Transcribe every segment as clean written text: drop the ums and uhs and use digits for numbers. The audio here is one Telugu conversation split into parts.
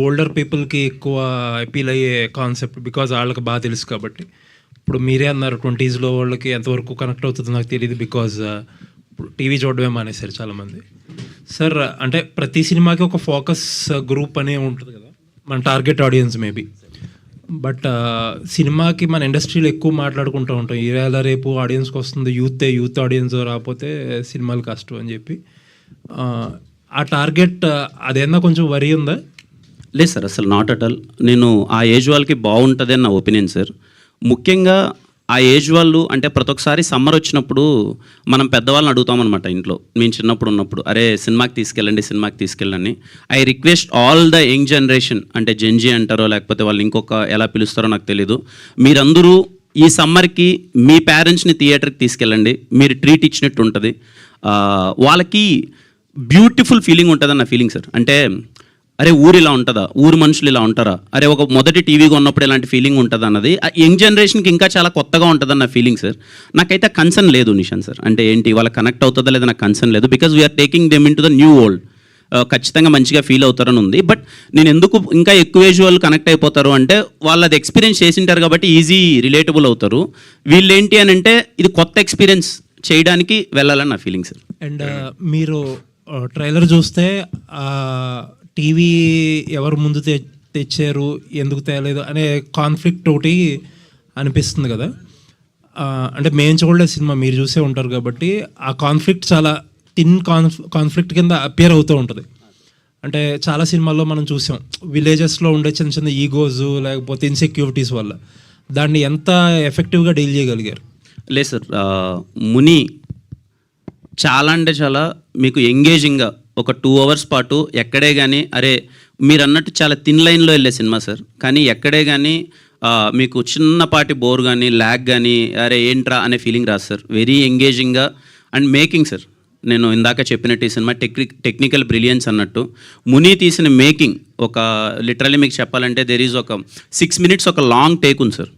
ఓల్డర్ పీపుల్‌కి ఎక్కువ అపీల్ అయ్యే కాన్సెప్ట్. బికాజ్ ఆళ్ళకి బాగా తెలుసు కాబట్టి. ఇప్పుడు మీరే అన్నారు 20స్‌లో వాళ్ళకి ఎంతవరకు కనెక్ట్ అవుతుందో నాకు తెలీదు. బికాజ్ ఇప్పుడు టీవీ చూడడమే మానేశారు చాలామంది. సార్ అంటే ప్రతి సినిమాకి ఒక ఫోకస్ గ్రూప్ అనే ఉంటుంది కదా, మన టార్గెట్ ఆడియన్స్ మేబీ. బట్ సినిమాకి మన ఇండస్ట్రీలో ఎక్కువ మాట్లాడుకుంటూ ఉంటాం, ఈవేళ రేపు ఆడియన్స్కి వస్తుంది యూత్ ఆడియన్స్ రాకపోతే సినిమాలు కష్టం అని చెప్పి. ఆ టార్గెట్ అదేనా కొంచెం వరి ఉందా? లేదు సార్, అసలు నాట్ అట్ ఆల్. నేను ఆ ఏజ్ వాళ్ళకి బాగుంటుంది అని నా ఒపీనియన్ సార్. ముఖ్యంగా ఆ ఏజ్ వాళ్ళు అంటే ప్రతి ఒక్కసారి సమ్మర్ వచ్చినప్పుడు మనం పెద్దవాళ్ళని అడుగుతామన్నమాట ఇంట్లో. మేము చిన్నప్పుడు ఉన్నప్పుడు, అరే సినిమాకి తీసుకెళ్ళండి. I request all the young generation, అంటే జెన్జీ అంటారో లేకపోతే వాళ్ళు ఇంకొక ఎలా పిలుస్తారో నాకు తెలీదు, మీరందరూ ఈ సమ్మర్కి మీ పేరెంట్స్ని థియేటర్కి తీసుకెళ్ళండి. మీరు ట్రీట్ ఇచ్చినట్టు ఉంటుంది. వాళ్ళకి బ్యూటిఫుల్ ఫీలింగ్ ఉంటుందని నా ఫీలింగ్ సార్. అంటే అరే ఊరు ఇలా ఉంటుందా, ఊరు మనుషులు ఇలా ఉంటారా, అరే ఒక మొదటి టీవీగా ఉన్నప్పుడు ఇలాంటి ఫీలింగ్ ఉంటుంది అన్నది యంగ్ జనరేషన్కి ఇంకా చాలా కొత్తగా ఉంటుందని నా ఫీలింగ్ సార్. నాకైతే కన్సర్న్ లేదు నిషాన్ సార్. అంటే ఏంటి వాళ్ళ కనెక్ట్ అవుతుందా లేదా నాకు కన్సర్న్ లేదు. Because we are taking them into the new world. ఖచ్చితంగా మంచిగా ఫీల్ అవుతారని ఉంది. బట్ నేను ఎందుకు ఇంకా ఎక్కువ ఏజ్ వాళ్ళు కనెక్ట్ అయిపోతారు అంటే వాళ్ళు అది ఎక్స్పీరియన్స్ చేసింటారు కాబట్టి ఈజీ రిలేటబుల్ అవుతారు. వీళ్ళు ఏంటి అని అంటే ఇది కొత్త ఎక్స్పీరియన్స్ చేయడానికి వెళ్ళాలని నా ఫీలింగ్ సార్. అండ్ మీరు ట్రైలర్ చూస్తే టీవీ ఎవరు ముందు తెచ్చారు, ఎందుకు తేలేదు అనే కాన్ఫ్లిక్ట్ ఒకటి అనిపిస్తుంది కదా. అంటే మేము చూడలేదు సినిమా, మీరు చూసే ఉంటారు కాబట్టి ఆ కాన్ఫ్లిక్ట్ చాలా థిన్ కాన్ఫ్లిక్ట్ కింద అపియర్ అవుతూ ఉంటుంది. అంటే చాలా సినిమాల్లో మనం చూసాం విలేజెస్లో ఉండే చిన్న చిన్న ఈగోస్ లేకపోతే ఇన్సెక్యూరిటీస్ వల్ల. దాన్ని ఎంత ఎఫెక్టివ్గా డీల్ చేయగలిగారు? లేదు సార్, ముని చాలా అంటే చాలా మీకు ఎంగేజింగ్గా ఒక 2 hours పాటు ఎక్కడే కానీ అరే మీరు అన్నట్టు చాలా థిన్ లైన్లో వెళ్ళే సినిమా సార్. కానీ ఎక్కడే కానీ మీకు చిన్నపాటి బోర్ కానీ ల్యాగ్ కానీ అరే ఏంట్రా అనే ఫీలింగ్ రాదు సార్. వెరీ ఎంగేజింగ్గా అండ్ మేకింగ్ సార్. నేను ఇందాక చెప్పినట్టు ఈ సినిమా టెక్నికల్ బ్రిలియన్స్ అన్నట్టు ముని తీసిన మేకింగ్ ఒక లిటరల్లీ మీకు చెప్పాలంటే దెర్ ఈజ్ ఒక 6 minutes ఒక లాంగ్ టేక్ ఉంది సార్.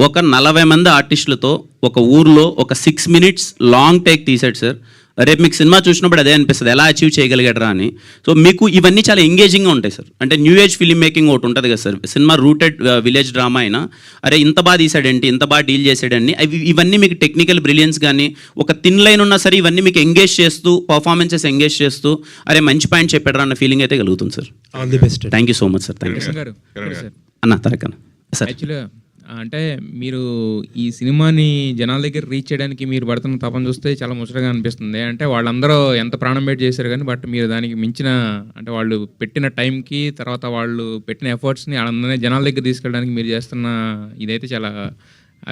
ఒక 40 మంది ఆర్టిస్టులతో ఒక ఊర్లో ఒక 6 minutes లాంగ్ టేక్ తీసాడు సార్. రేపు మీకు సినిమా చూసినప్పుడు అదే అనిపిస్తుంది ఎలా అచీవ్ చేయగలిగాడరా అని. సో మీకు ఇవన్నీ చాలా ఎంగేజింగ్గా ఉంటాయి సార్. అంటే న్యూ ఏజ్ ఫిల్మ్ మేకింగ్ ఒకటి ఉంటుంది కదా sir. Cinema rooted village drama అయినా అరే ఇంత బాగా తీసాడేంటి, ఇంత బాగా డీల్ చేసాడని ఇవన్నీ మీకు టెక్నికల్ బ్రిలియన్స్ కానీ ఒక థిన్ లైన్ ఉన్నా సరే ఇవన్నీ మీకు ఎంగేజ్ చేస్తూ పర్ఫార్మెన్సెస్ ఎంగేజ్ చేస్తూ అరే మంచి పాయింట్ చెప్పాడరా అన్న ఫీలింగ్ అయితే కలుగుతుంది sir. All the best. Thank you so much sir. Thank you sir. అన్న తరకన్న సార్. యాక్చువల్గా అంటే మీరు ఈ సినిమాని జనాల దగ్గర రీచ్ చేయడానికి మీరు పడుతున్న తపన చూస్తే చాలా ముచ్చటగా అనిపిస్తుంది. అంటే వాళ్ళందరూ ఎంత ప్రాణం పెట్టి చేశారు కానీ బట్ మీరు దానికి మించిన అంటే వాళ్ళు పెట్టిన టైంకి తర్వాత వాళ్ళు పెట్టిన ఎఫర్ట్స్ని వాళ్ళందరినీ జనాల దగ్గర తీసుకెళ్ళడానికి మీరు చేస్తున్న ఇదైతే చాలా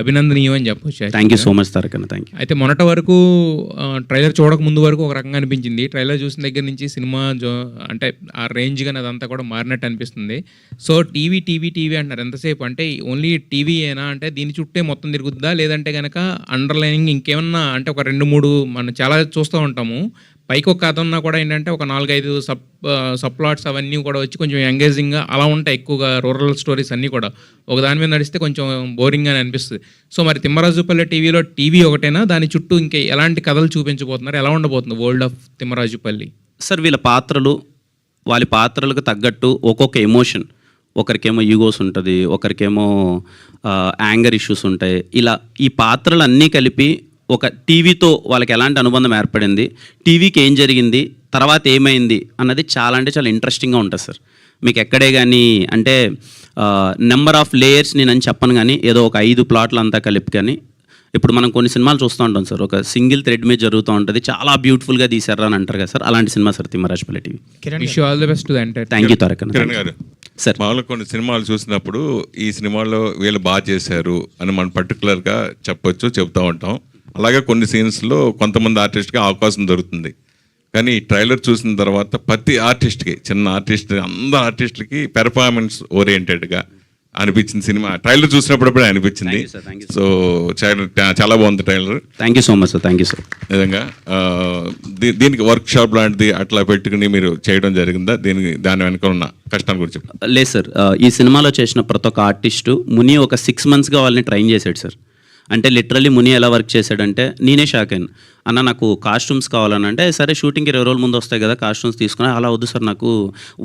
అభినందనీయం అని చెప్పొచ్చు. Thank you so much Tarakanna. Thank you. అయితే మొన్నటి వరకు ట్రైలర్ చూడక ముందు వరకు ఒక రకంగా అనిపించింది. ట్రైలర్ చూసిన దగ్గర నుంచి సినిమా అంటే ఆ రేంజ్ కానీ అదంతా కూడా మారినట్టు అనిపిస్తుంది. సో టీవీ అంటారు ఎంతసేపు అంటే ఓన్లీ టీవీ ఏనా అంటే దీని చుట్టే మొత్తం తిరుగుద్దా లేదంటే కనుక అండర్లైనింగ్ ఇంకేమన్నా అంటే ఒక 2-3 మనం చాలా చూస్తూ ఉంటాము. పైకి ఒక కథ ఉన్నా కూడా ఏంటంటే ఒక 4-5 సబ్ ప్లాట్స్ అవన్నీ కూడా వచ్చి కొంచెం ఎంగేజింగ్గా అలా ఉంటాయి. ఎక్కువగా రూరల్ స్టోరీస్ అన్నీ కూడా ఒక దాని మీద నడిస్తే కొంచెం బోరింగ్ అని అనిపిస్తుంది. సో మరి తిమ్మరాజుపల్లి టీవీలో టీవీ ఒకటేనా, దాని చుట్టూ ఇంకా ఎలాంటి కథలు చూపించబోతున్నారు, ఎలా ఉండబోతుంది వరల్డ్ ఆఫ్ తిమ్మరాజుపల్లి? సార్ వీళ్ళ పాత్రలు వాళ్ళ పాత్రలకు తగ్గట్టు ఒక్కొక్క ఎమోషన్, ఒకరికేమో ఈగోస్ ఉంటుంది, ఒకరికేమో యాంగర్ ఇష్యూస్ ఉంటాయి. ఇలా ఈ పాత్రలు అన్నీ కలిపి ఒక టీవీతో వాళ్ళకి ఎలాంటి అనుబంధం ఏర్పడింది, టీవీకి ఏం జరిగింది, తర్వాత ఏమైంది అన్నది చాలా అంటే చాలా ఇంట్రెస్టింగ్గా ఉంటుంది సార్. మీకు ఎక్కడే కానీ అంటే నెంబర్ ఆఫ్ లేయర్స్ నేను చెప్పను కానీ ఏదో ఒక 5 ప్లాట్లు అంతా కలిపి కానీ ఇప్పుడు మనం కొన్ని సినిమాలు చూస్తూ ఉంటాం సార్, ఒక సింగిల్ థ్రెడ్ మీద జరుగుతూ ఉంటుంది, చాలా బ్యూటిఫుల్గా తీసారా అని అంటారు కదా సార్. అలాంటి cinema sir Thimmarajupalli TV. Wish you all the best. Thank you Tarakanna garu. Sir మామూలుగా కొన్ని సినిమాలు చూసినప్పుడు ఈ సినిమాలో వీళ్ళు బాగా చేశారు అని మనం పర్టికులర్గా చెప్తూ ఉంటాం. అలాగే కొన్ని సీన్స్లో కొంతమంది ఆర్టిస్ట్కి అవకాశం దొరుకుతుంది. కానీ ట్రైలర్ చూసిన తర్వాత ప్రతి ఆర్టిస్ట్కి, చిన్న ఆర్టిస్ట్ అందరు ఆర్టిస్టులకి పెర్ఫార్మెన్స్ ఓరియంటెడ్గా అనిపించింది సినిమా. ట్రైలర్ చూసినప్పుడు అనిపించింది. సో చాలా బాగుంది trailer. Thank you so much sir. Thank you sir. నిజంగా దీనికి వర్క్ షాప్ లాంటిది అట్లా పెట్టుకుని మీరు చేయడం జరిగిందా? దాని వెనుక ఉన్న కష్టాల గురించి లేదు సార్. ఈ సినిమాలో చేసిన ప్రతి ఒక్క ఆర్టిస్టు ముని ఒక 6 monthsగా వాళ్ళని ట్రైన్ చేశాడు సార్. అంటే లిటరల్లీ ముని ఎలా వర్క్ చేశాడంటే నేనే షాక్ అయ్యాను. అన్న నాకు కాస్ట్యూమ్స్ కావాలని అంటే, సరే షూటింగ్కి 20 రోజుల ముందు వస్తాయి కదా కాస్ట్యూమ్స్ తీసుకుని, అలా వద్దు సార్ నాకు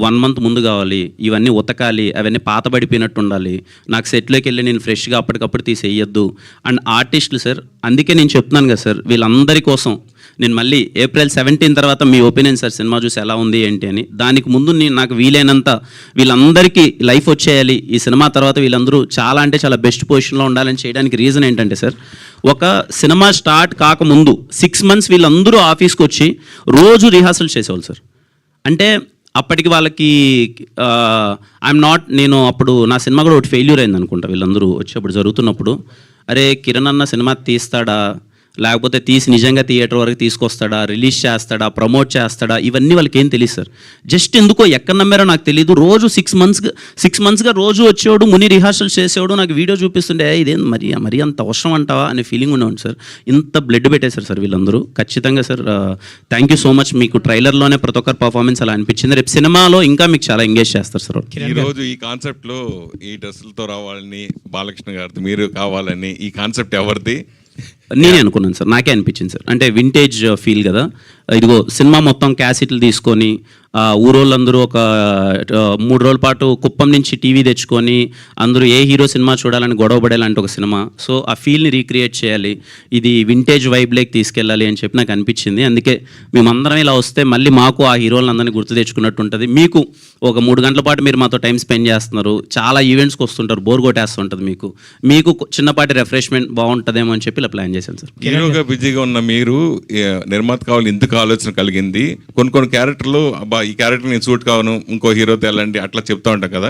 1 మంత్ ముందు కావాలి, ఇవన్నీ ఉతకాలి, అవన్నీ పాతబడిపోయినట్టు ఉండాలి, నాకు సెట్లోకి వెళ్ళి నేను ఫ్రెష్గా అప్పటికప్పుడు తీసేయొద్దు. అండ్ ఆర్టిస్టులు సార్, అందుకే నేను చెప్తున్నాను కదా సార్, వీళ్ళందరి కోసం నేను మళ్ళీ April 17 తర్వాత మీ ఒపీనియన్ సార్ సినిమా చూసి ఎలా ఉంది ఏంటి అని. దానికి ముందు నేను నాకు వీలైనంత వీళ్ళందరికీ లైఫ్ వచ్చేయాలి, ఈ సినిమా తర్వాత వీళ్ళందరూ చాలా అంటే చాలా బెస్ట్ పొజిషన్లో ఉండాలని చేయడానికి రీజన్ ఏంటంటే సార్, ఒక సినిమా స్టార్ట్ కాకముందు 6 months వీళ్ళందరూ ఆఫీస్కి వచ్చి రోజు రిహార్సల్ చేసేవాళ్ళు సార్. అంటే అప్పటికి వాళ్ళకి నేను అప్పుడు నా సినిమా కూడా ఒకటి ఫెయిల్యూర్ అయింది అనుకుంటా, వీళ్ళందరూ వచ్చేప్పుడు జరుగుతున్నప్పుడు, అరే కిరణ్ అన్న సినిమా తీస్తాడా, లేకపోతే తీసి నిజంగా థియేటర్ వరకు తీసుకొస్తాడా, రిలీజ్ చేస్తాడా, ప్రమోట్ చేస్తాడా, ఇవన్నీ వాళ్ళకి ఏం తెలియదు సార్. జస్ట్ ఎందుకో ఎక్కడ నమ్మారో నాకు తెలియదు, రోజు 6 monthsగా రోజు వచ్చేవాడు, ముని రిహార్సల్ చేసేవాడు, నాకు వీడియో చూపిస్తుండే, ఇదేం మరీ అంత అవసరం అంటావా అనే ఫీలింగ్ ఉండేవాడు సార్. ఇంత బ్లడ్ పెట్టేశారు సార్ వీళ్ళందరూ. ఖచ్చితంగా sir thank you so much. మీకు ట్రైలర్లోనే ప్రతి ఒక్కరి పర్ఫార్మెన్స్ అలా అనిపించింది, రేపు సినిమాలో ఇంకా మీకు చాలా ఎంగేజ్ చేస్తారు సార్. ఈ రోజు ఈ కాన్సెప్ట్లో ఈ డ్రెస్సులతో రావాలని బాలకృష్ణ గారితో మీరు కావాలని ఈ కాన్సెప్ట్ ఎవరిది? నేనే అనుకున్నాను సార్, నాకే అనిపించింది సార్. అంటే వింటేజ్ ఫీల్ కదా, ఇదిగో సినిమా మొత్తం క్యాసెట్లు తీసుకొని ఊరోళ్ళందరూ ఒక 3 రోజుల పాటు కుప్పం నుంచి టీవీ తెచ్చుకొని అందరూ ఏ హీరో సినిమా చూడాలని గొడవ పడేలాంటి ఒక సినిమా. సో ఆ ఫీల్ని రీక్రియేట్ చేయాలి, ఇది వింటేజ్ వైబ్లోకి తీసుకెళ్ళాలి అని చెప్పి నాకు అనిపించింది. అందుకే మేమందరం ఇలా వస్తే మళ్ళీ మాకు ఆ హీరోలందరినీ గుర్తు తెచ్చుకున్నట్టు ఉంటుంది. మీకు ఒక 3 గంటల పాటు మీరు మాతో టైం స్పెండ్ చేస్తున్నారు, చాలా ఈవెంట్స్కి వస్తుంటారు, బోర్ కొట్టేస్తుంటుంది, మీకు చిన్నపాటి రిఫ్రెష్మెంట్ బాగుంటుందేమో అని చెప్పి ఇలా ప్లాన్ చేశాను సార్. హీరోగా బిజీగా ఉన్న మీరు నిర్మాత కావాలి ఎందుకు ఆలోచన కలిగింది? కొన్ని క్యారెక్టర్లు అబ్బా ఈ క్యారెక్టర్ నేను సూట్ కావను, ఇంకో హీరోతో వెళ్ళండి అట్లా చెప్తా ఉంటాం కదా,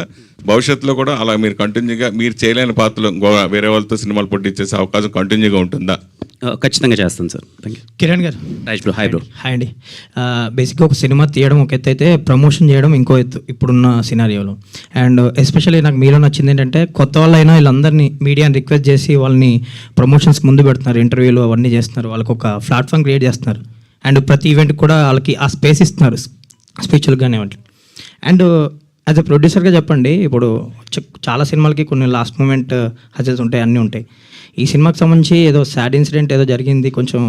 భవిష్యత్తులో కూడా అలా మీరు కంటిన్యూగా మీరు చేయలేని పాత్రలు వేరే వాళ్ళతో సినిమాలు పొట్టించేసే అవకాశం కంటిన్యూగా ఉంటుందా? ఖచ్చితంగా చేస్తాను sir. Thank you. Kiran garu right bro. Hi bro. Hi అండి. బేసిక్గా ఒక సినిమా తీయడం ఒక ఎత్తు అయితే ప్రమోషన్ చేయడం ఇంకో ఎత్తు ఇప్పుడున్న సినారియోలో. అండ్ ఎస్పెషల్లీ నాకు మీలో నచ్చింది ఏంటంటే కొత్త వాళ్ళైనా వీళ్ళందరినీ మీడియాని రిక్వెస్ట్ చేసి వాళ్ళని ప్రమోషన్స్కి ముందు పెడుతున్నారు, ఇంటర్వ్యూలు అవన్నీ చేస్తున్నారు, వాళ్ళకి ఒక ప్లాట్ఫామ్ క్రియేట్ చేస్తున్నారు. అండ్ ప్రతి ఈవెంట్కి కూడా వాళ్ళకి ఆ స్పేస్ ఇస్తున్నారు, స్పీచ్లకు కానివ్వండి. అండ్ యాజ్ ఎ ప్రొడ్యూసర్గా చెప్పండి, ఇప్పుడు చాలా సినిమాలకి కొన్ని లాస్ట్ మూమెంట్ హజల్స్ ఉంటాయి, అన్నీ ఉంటాయి. ఈ సినిమాకి సంబంధించి ఏదో సాడ్ ఇన్సిడెంట్ ఏదో జరిగింది, కొంచెం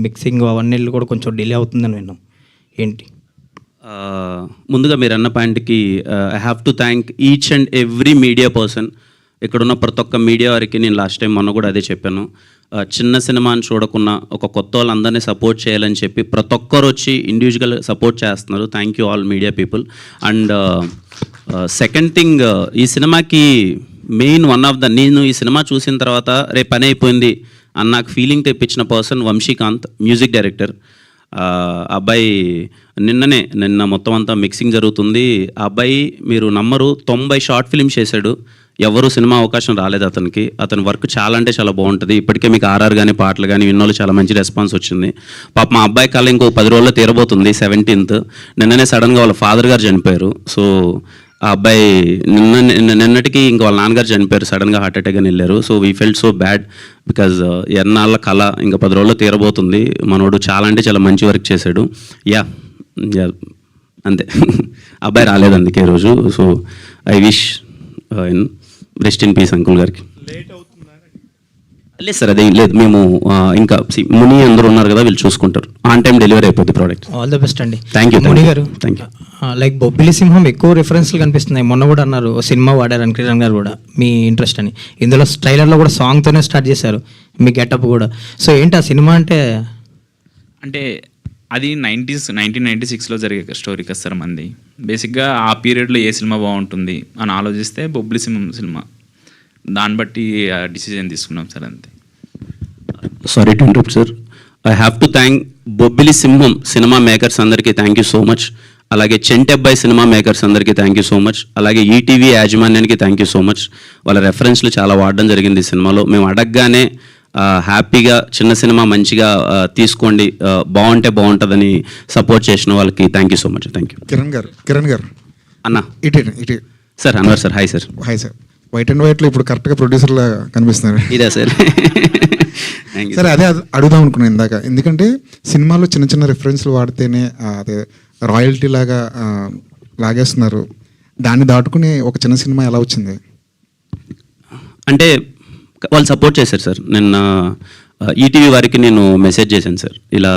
మిక్సింగ్ అవన్నీ కూడా కొంచెం డిలే అవుతుందని విన్నాం, ఏంటి? ముందుగా మీరు అన్న పాయింట్కి I have to thank each and every media person. ఇక్కడున్న ప్రతి ఒక్క మీడియా వారికి నేను లాస్ట్ టైం మొన్న కూడా అదే చెప్పాను, చిన్న సినిమాని చూడకుండా ఒక కొత్త వాళ్ళందరినీ సపోర్ట్ చేయాలని చెప్పి ప్రతి ఒక్కరు వచ్చి ఇండివిజువల్ సపోర్ట్ చేస్తున్నారు. Thank you all media people. And second thing, ఈ సినిమాకి మెయిన్ నేను ఈ సినిమా చూసిన తర్వాత రేపు పని అయిపోయింది అని నాకు ఫీలింగ్ తెప్పించిన పర్సన్ వంశీకాంత్, మ్యూజిక్ డైరెక్టర్. అబ్బాయి నిన్న మొత్తం అంతా మిక్సింగ్ జరుగుతుంది. ఆ అబ్బాయి మీరు నమ్మరు 90 షార్ట్ ఫిల్మ్స్ చేశాడు, ఎవరు సినిమా అవకాశం రాలేదు అతనికి. అతని వర్క్ చాలా అంటే చాలా బాగుంటుంది. ఇప్పటికే మీకు ఆర్ఆర్ కానీ పాటలు కానీ విన్నోళ్ళు చాలా మంచి రెస్పాన్స్ వచ్చింది. పాప మా అబ్బాయి కళ ఇంకో 10 రోజుల్లో తీరబోతుంది, 17th. నిన్ననే సడన్గా వాళ్ళ ఫాదర్ గారు చనిపోయారు. సో ఆ అబ్బాయి నిన్నటికి ఇంకా వాళ్ళ నాన్నగారు చనిపోయారు, సడన్గా హార్ట్ అటాక్ అని వెళ్ళారు. So we felt so bad because ఎన్నాళ్ళ కళ ఇంకా 10 రోజుల్లో తీరబోతుంది. మనోడు చాలా అంటే చాలా మంచి వర్క్ చేశాడు. యా అంతే. అబ్బాయి రాలేదు అందుకే ఈరోజు. So I wish rest in peace uncle గారికి. లేదు సార్, అది లేదు, మేము ఇంకా ముని అందరూ ఉన్నారు కదా, వీళ్ళు చూసుకుంటారు. ఆన్ టైం డెలివరీ అయిపోద్ది ప్రోడక్ట్. ఆల్ ద బెస్ట్ అండి. థ్యాంక్ యూ ముని గారు. Thank you. లైక్ బొబ్బిలి సింహం ఎక్కువ రిఫరెన్స్లు కనిపిస్తున్నాయి. మొన్న కూడా అన్నారు సినిమా వాడారు కిరణ్ గారు కూడా, మీ ఇంట్రెస్ట్ అని. ఇందులో ట్రైలర్లో కూడా సాంగ్తోనే స్టార్ట్ చేశారు, మీ గెటప్ కూడా. సో ఏంటి ఆ సినిమా అంటే అది 1996లో జరిగే స్టోరీ కదా సార్ మంది. బేసిక్గా ఆ పీరియడ్లో ఏ సినిమా బాగుంటుంది అని ఆలోచిస్తే బొబ్బిలి సింహం సినిమా, దాన్ని బట్టి డిసిజన్ తీసుకున్నాం సార్, అంతే. Sorry to interrupt sir. I have to thank Bobbili సింహం సినిమా మేకర్స్ అందరికీ థ్యాంక్ యూ సో మచ్. అలాగే చెంటెబ్బాయి సినిమా మేకర్స్ అందరికీ థ్యాంక్ యూ సో మచ్. అలాగే ఈటీవీ యాజమాన్యానికి థ్యాంక్ యూ సో మచ్. వాళ్ళ రెఫరెన్స్లు చాలా వాడడం జరిగింది ఈ సినిమాలో. మేము అడగగానే హ్యాపీగా చిన్న సినిమా మంచిగా తీసుకోండి, బాగుంటే బాగుంటుందని సపోర్ట్ చేసిన వాళ్ళకి thank you so much. Thank you. Kiran garu అన్న ఇటు sir. Anwar sir. Hi sir. Hi sir. White and వైట్లో ఇప్పుడు కరెక్ట్గా ప్రొడ్యూసర్లా కనిపిస్తున్నారు. ఇదే సార్. సరే, అదే అడుగుదాం అనుకున్నాను ఇందాక. ఎందుకంటే సినిమాలో చిన్న చిన్న రిఫరెన్స్లు వాడితేనే అదే రాయల్టీ లాగా లాగేస్తున్నారు. దాన్ని దాటుకుని ఒక చిన్న సినిమా ఎలా వచ్చింది? అంటే వాళ్ళు సపోర్ట్ చేశారు సార్. నిన్న ఈటీవీ వారికి నేను మెసేజ్ చేశాను సార్. ఇలా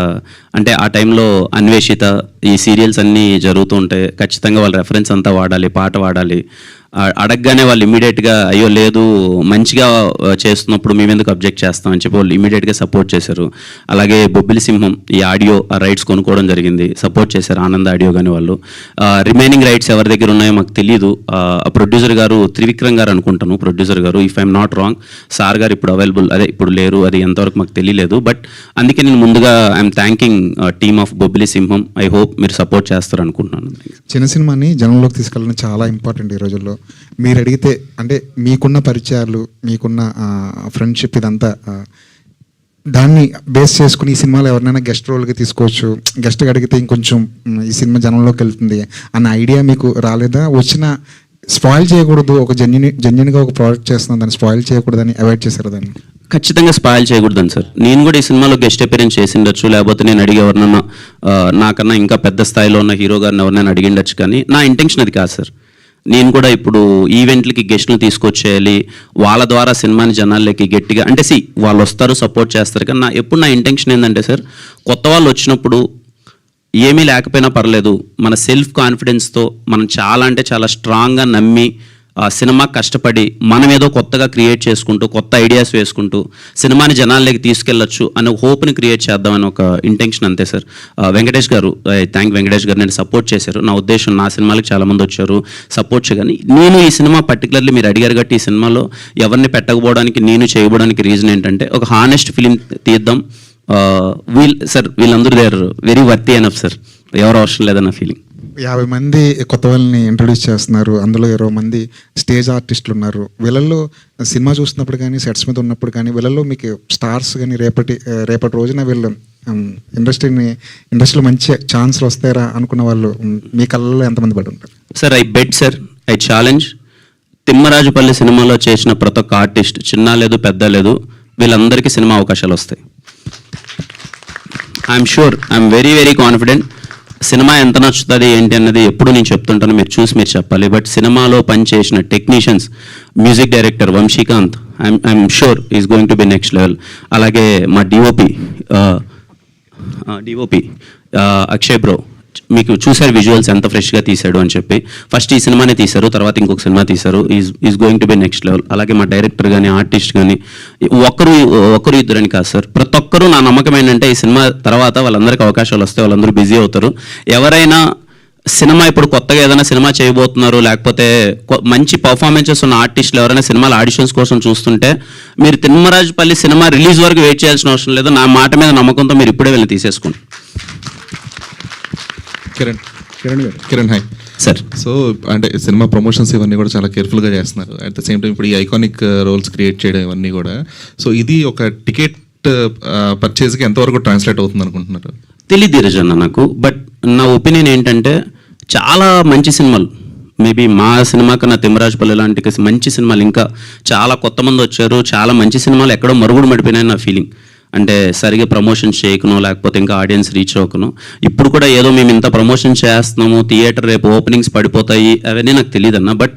అంటే ఆ టైంలో అన్వేషిత ఈ సీరియల్స్ అన్నీ జరుగుతూ ఉంటాయి, ఖచ్చితంగా వాళ్ళ రెఫరెన్స్ అంతా వాడాలి, పాట వాడాలి. అడగగానే వాళ్ళు ఇమీడియట్గా అయ్యో లేదు మంచిగా చేస్తున్నప్పుడు మేము ఎందుకు అబ్జెక్ట్ చేస్తామని చెప్పి వాళ్ళు ఇమీడియట్గా సపోర్ట్ చేశారు. అలాగే బొబ్బిలి సింహం ఈ ఆడియో రైట్స్ కొనుక్కోవడం జరిగింది, సపోర్ట్ చేశారు ఆనంద్ ఆడియో కానీ వాళ్ళు. రిమైనింగ్ రైట్స్ ఎవరి దగ్గర ఉన్నాయో మాకు తెలియదు. ప్రొడ్యూసర్ గారు త్రివిక్రమ్ గారు అనుకుంటాను, ప్రొడ్యూసర్ గారు, if I'm not wrong. Sir గారు ఇప్పుడు అవైలబుల్ ఇప్పుడు లేరు, అది ఎంతవరకు మాకు తెలియలేదు. బట్ అందుకే నేను ముందుగా I'm thanking team of Bobbili Simham. I hope మీరు సపోర్ట్ చేస్తారు అనుకుంటున్నాను. చిన్న సినిమాని జనంలోకి తీసుకెళ్ళడం చాలా ఇంపార్టెంట్ ఈ రోజుల్లో. మీరు అడిగితే అంటే మీకున్న పరిచయాలు, మీకున్న ఫ్రెండ్షిప్ ఇదంతా దాన్ని బేస్ చేసుకుని ఈ సినిమాలో ఎవరినైనా గెస్ట్ రోల్కి తీసుకోవచ్చు, గెస్ట్గా అడిగితే ఇంకొంచెం ఈ సినిమా జనంలోకి వెళ్తుంది అన్న ఐడియా మీకు రాలేదా? వచ్చిన స్పాయిల్ చేయకూడదు, ఒక జెన్యున్గా ఒక ప్రోడక్ట్ చేస్తున్నాం, దాన్ని స్పాయిల్ చేయకూడదని అవాయిడ్ చేశారు దాన్ని? ఖచ్చితంగా స్పాయిల్ చేయకూడదని సార్. నేను కూడా ఈ సినిమాలో గెస్ట్ అపియరెన్స్ చేసిండొచ్చు, లేకపోతే నేను అడిగి ఎవరినన్నా నాకన్నా ఇంకా పెద్ద స్థాయిలో ఉన్న హీరో గారిని ఎవరినైనా అడిగిండొచ్చు, కానీ నా ఇంటెన్షన్ అది కాదు సార్. నేను కూడా ఇప్పుడు ఈవెంట్లకి గెస్ట్లను తీసుకొచ్చేయాలి, వాళ్ళ ద్వారా సినిమాని జనాల్లోకి గట్టిగా అంటే వాళ్ళు వస్తారు, సపోర్ట్ చేస్తారు. కానీ ఎప్పుడు నా ఇంటెన్షన్ ఏంటంటే సార్, కొత్త వాళ్ళు వచ్చినప్పుడు ఏమీ లేకపోయినా పర్లేదు, మన సెల్ఫ్ కాన్ఫిడెన్స్తో మనం చాలా అంటే చాలా స్ట్రాంగ్గా నమ్మి సినిమా కష్టపడి మనం ఏదో కొత్తగా క్రియేట్ చేసుకుంటూ కొత్త ఐడియాస్ వేసుకుంటూ సినిమాని జనాల్లోకి తీసుకెళ్ళొచ్చు అనే హోప్ని క్రియేట్ చేద్దామని ఒక ఇంటెన్షన్ అంతే సార్. వెంకటేష్ గారు, వెంకటేష్ గారు నేను సపోర్ట్ చేశారు. నా ఉద్దేశం నా సినిమాలకు చాలామంది వచ్చారు సపోర్ట్ చేయగాని, నేను ఈ సినిమా పర్టికులర్లీ మీరు అడిగారు కాబట్టి ఈ సినిమాలో ఎవరిని పెట్టకపోవడానికి నేను చేయబోవడానికి రీజన్ ఏంటంటే ఒక హానెస్ట్ ఫిలిం తీద్దాం. వీళ్ళందరూ they are very worthy enough sir, ఎవరు అవసరం లేదన్న ఫీలింగ్. 50 మంది కొత్త వాళ్ళని ఇంట్రొడ్యూస్ చేస్తున్నారు, అందులో 20 మంది స్టేజ్ ఆర్టిస్టులు ఉన్నారు. వీళ్ళల్లో సినిమా చూస్తున్నప్పుడు కానీ సెట్స్ మీద ఉన్నప్పుడు కానీ వీళ్ళల్లో మీకు స్టార్స్ కానీ రేపటి రోజున వీళ్ళు ఇండస్ట్రీలో మంచి ఛాన్స్లు వస్తాయరా అనుకున్న వాళ్ళు మీ కళ్ళలో ఎంతమంది పడి ఉంటారు sir? I bet sir, I challenge, Thimmarajupalli సినిమాలో చేసిన ప్రతి ఒక్క ఆర్టిస్ట్, చిన్న లేదు పెద్ద లేదు, వీళ్ళందరికీ సినిమా అవకాశాలు వస్తాయి. I'm sure, I'm very very confident. Cinema ఎంత నచ్చుతుంది ఏంటి అన్నది ఎప్పుడు నేను చెప్తుంటాను, మీరు చూసి మీరు చెప్పాలి. బట్ సినిమాలో పనిచేసిన technicians, music director Vamsikanth, I'm sure is going to be next level. అలాగే మా డిఓపి అక్షయ్ బ్రో, మీకు చూసారు విజువల్స్ ఎంత ఫ్రెష్గా తీశాడు అని చెప్పి. ఫస్ట్ ఈ సినిమానే తీశారు, తర్వాత ఇంకొక సినిమా తీశారు, is going to be next level. అలాగే మా డైరెక్టర్ కానీ ఆర్టిస్ట్ కానీ ఒకరు ఇద్దరని కాదు సార్, ప్రతి ఒక్కరూ నా నమ్మకం ఏంటంటే ఈ సినిమా తర్వాత వాళ్ళందరికీ అవకాశాలు వస్తాయి, వాళ్ళందరూ బిజీ అవుతారు. ఎవరైనా సినిమా ఇప్పుడు కొత్తగా ఏదైనా సినిమా చేయబోతున్నారు, లేకపోతే మంచి పర్ఫార్మెన్సెస్ ఉన్న ఆర్టిస్టులు ఎవరైనా సినిమాల ఆడిషన్స్ కోసం చూస్తుంటే మీరు తిమ్మరాజుపల్లి సినిమా రిలీజ్ వరకు వెయిట్ చేయాల్సిన అవసరం లేదు. నా మాట మీద నమ్మకంతో మీరు ఇప్పుడే వెళ్ళి తీసేసుకోండి. Kiran hi sir. సో అంటే సినిమా ప్రమోషన్స్ ఇవన్నీ కూడా చాలా కేర్ఫుల్గా చేస్తున్నారు. అట్ ద సేమ్ టైం ఇప్పుడు ఈ ఐకానిక్ రోల్స్ క్రియేట్ చేయడం ఇవన్నీ కూడా, సో ఇది ఒక టికెట్ పర్చేజ్కి ఎంతవరకు ట్రాన్స్లేట్ అవుతుంది అనుకుంటున్నారు? తెలియదు ధీరజ్ అన్న నాకు, బట్ నా ఒపీనియన్ ఏంటంటే చాలా మంచి సినిమాలు, మేబీ మా సినిమా కన్నా తిమ్మరాజుపల్లి లాంటి మంచి సినిమాలు ఇంకా చాలా కొత్త మంది వచ్చారు, చాలా మంచి సినిమాలు ఎక్కడో మరుగుడు మడిపోయినాయి నా ఫీలింగ్. అంటే సరిగా ప్రమోషన్ చేయకను, లేకపోతే ఇంకా ఆడియన్స్ రీచ్ అవ్వకను. ఇప్పుడు కూడా ఏదో మేము ఇంత ప్రమోషన్ చేస్తున్నాము, థియేటర్ రేపు ఓపెనింగ్స్ పడిపోతాయి అవన్నీ నాకు తెలియదు అన్న. బట్